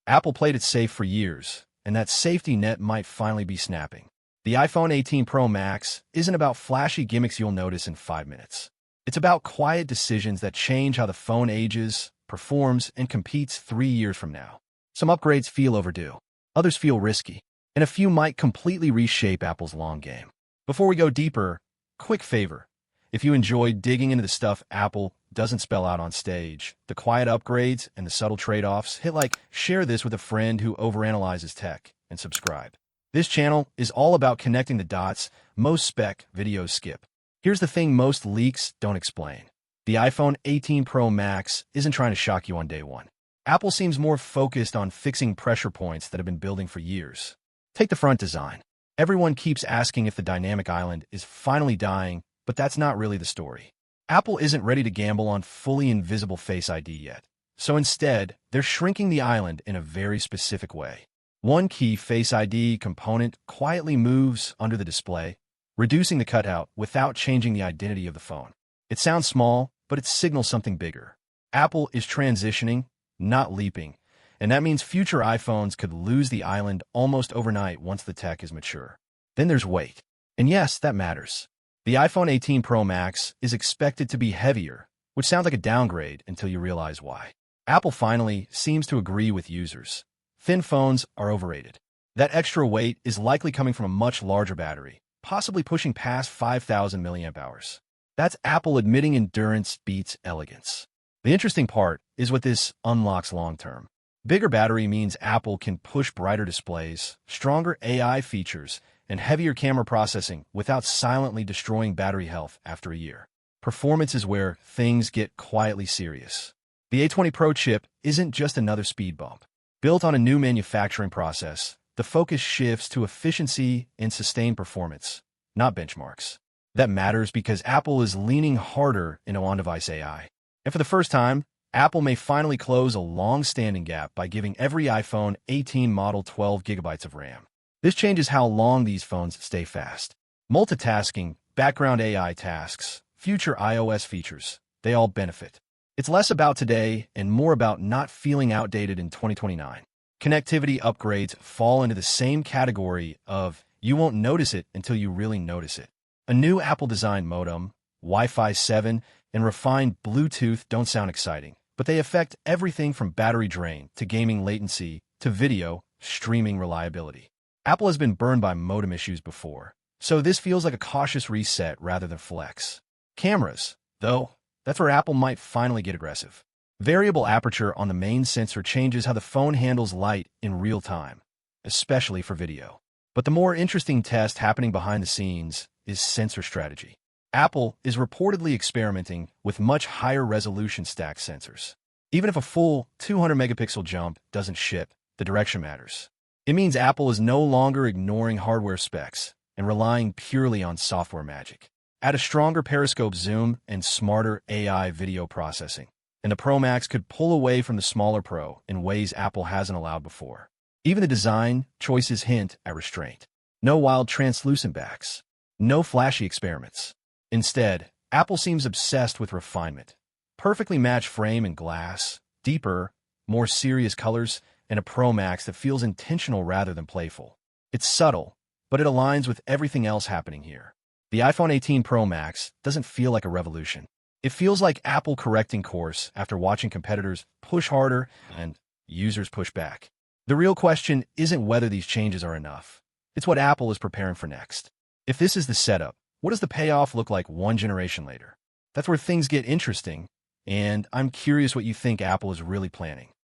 Apple played it safe for years, and that safety net might finally be snapping. The iPhone 18 Pro Max isn't about flashy gimmicks you'll notice in 5 minutes. It's about quiet decisions that change how the phone ages, performs, and competes 3 years from now. Some upgrades feel overdue, others feel risky, and a few might completely reshape Apple's long game. Before we go deeper, quick favor. If you enjoyed digging into the stuff Apple doesn't spell out on stage, the quiet upgrades and the subtle trade-offs, hit like, share this with a friend who overanalyzes tech, and subscribe. This channel is all about connecting the dots most spec videos skip. Here's the thing most leaks don't explain. The iPhone 18 Pro Max isn't trying to shock you on day one. Apple seems more focused on fixing pressure points that have been building for years. Take the front design. Everyone keeps asking if the dynamic island is finally dying, but that's not really the story. Apple isn't ready to gamble on fully invisible Face ID yet. So instead, they're shrinking the island in a very specific way. One key Face ID component quietly moves under the display, reducing the cutout without changing the identity of the phone. It sounds small, but it signals something bigger. Apple is transitioning, not leaping, and that means future iPhones could lose the island almost overnight once the tech is mature. Then there's weight. And yes, that matters. The iPhone 18 Pro Max is expected to be heavier, which sounds like a downgrade until you realize why. Apple finally seems to agree with users. Thin phones are overrated. That extra weight is likely coming from a much larger battery, possibly pushing past 5,000 mAh. That's Apple admitting endurance beats elegance. The interesting part is what this unlocks long-term. Bigger battery means Apple can push brighter displays, stronger AI features, and heavier camera processing without silently destroying battery health after a year. Performance is where things get quietly serious. The A20 Pro chip isn't just another speed bump. Built on a new manufacturing process, the focus shifts to efficiency and sustained performance, not benchmarks. That matters because Apple is leaning harder into on-device AI. And for the first time, Apple may finally close a long-standing gap by giving every iPhone 18 model 12 gigabytes of RAM. This changes how long these phones stay fast. Multitasking, background AI tasks, future iOS features, they all benefit. It's less about today and more about not feeling outdated in 2029. Connectivity upgrades fall into the same category of you won't notice it until you really notice it. A new Apple-designed modem, Wi-Fi 7, and refined Bluetooth don't sound exciting, but they affect everything from battery drain to gaming latency to video streaming reliability. Apple has been burned by modem issues before, so this feels like a cautious reset rather than flex. Cameras, though, that's where Apple might finally get aggressive. Variable aperture on the main sensor changes how the phone handles light in real time, especially for video. But the more interesting test happening behind the scenes is sensor strategy. Apple is reportedly experimenting with much higher resolution stack sensors. Even if a full 200-megapixel jump doesn't ship, the direction matters. It means Apple is no longer ignoring hardware specs and relying purely on software magic. Add a stronger periscope zoom and smarter AI video processing, and the Pro Max could pull away from the smaller Pro in ways Apple hasn't allowed before. Even the design choices hint at restraint. No wild translucent backs. No flashy experiments. Instead, Apple seems obsessed with refinement. Perfectly matched frame and glass, deeper, more serious colors, and a Pro Max that feels intentional rather than playful. It's subtle, but it aligns with everything else happening here. The iPhone 18 Pro Max doesn't feel like a revolution. It feels like Apple correcting course after watching competitors push harder and users push back. The real question isn't whether these changes are enough. It's what Apple is preparing for next. If this is the setup, what does the payoff look like one generation later? That's where things get interesting, and I'm curious what you think Apple is really planning.